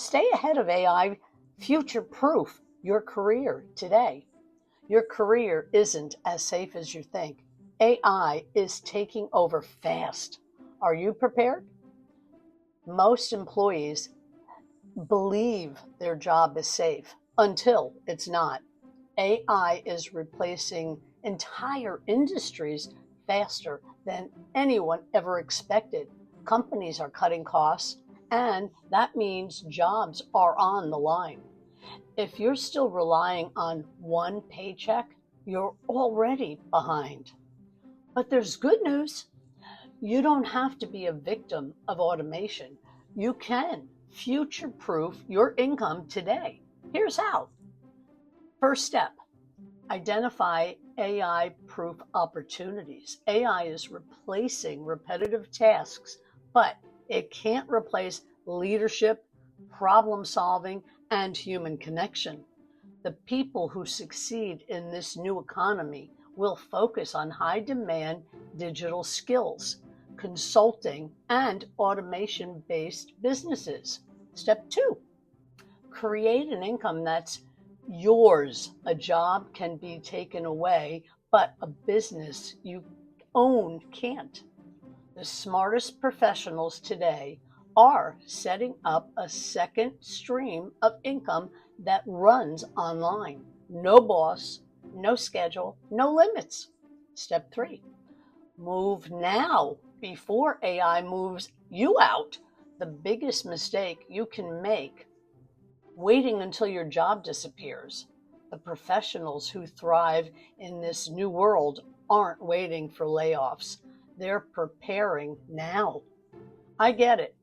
Stay ahead of AI, future-proof your career today. Your career isn't as safe as you think. AI is taking over fast. Are you prepared? Most employees believe their job is safe until it's not. AI is replacing entire industries faster than anyone ever expected. Companies are cutting costs, and that means jobs are on the line. If you're still relying on one paycheck, you're already behind. But there's good news. You don't have to be a victim of automation. You can future-proof your income today. Here's how. First step, identify AI-proof opportunities. AI is replacing repetitive tasks, but it can't replace leadership, problem solving, and human connection. The people who succeed in this new economy will focus on high-demand digital skills, consulting, and automation-based businesses. Step 2, create an income that's yours. A job can be taken away, but a business you own can't. The smartest professionals today are setting up a second stream of income that runs online. No boss, no schedule, no limits. Step 3, move now before AI moves you out. The biggest mistake you can make, waiting until your job disappears. The professionals who thrive in this new world aren't waiting for layoffs. They're preparing now. I get it.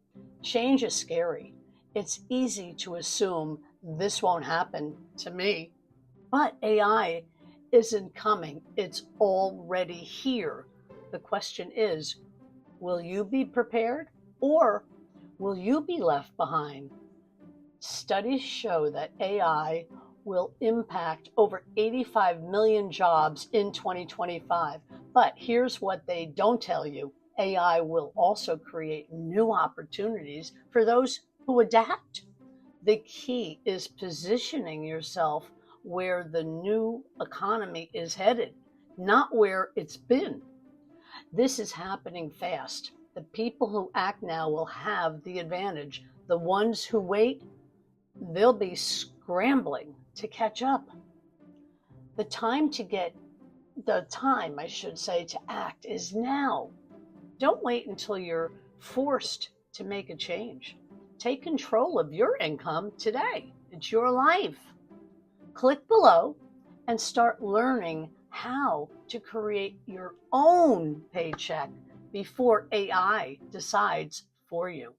Change is scary. It's easy to assume this won't happen to me. But AI isn't coming. It's already here. The question is, will you be prepared or will you be left behind? Studies show that AI will impact over 85 million jobs in 2025. But here's what they don't tell you. AI will also create new opportunities for those who adapt. The key is positioning yourself where the new economy is headed, not where it's been. This is happening fast. The people who act now will have the advantage. The ones who wait, they'll be scrambling to catch up. The time, I should say, to act is now. Don't wait until you're forced to make a change. Take control of your income today. It's your life. Click below and start learning how to create your own paycheck before AI decides for you.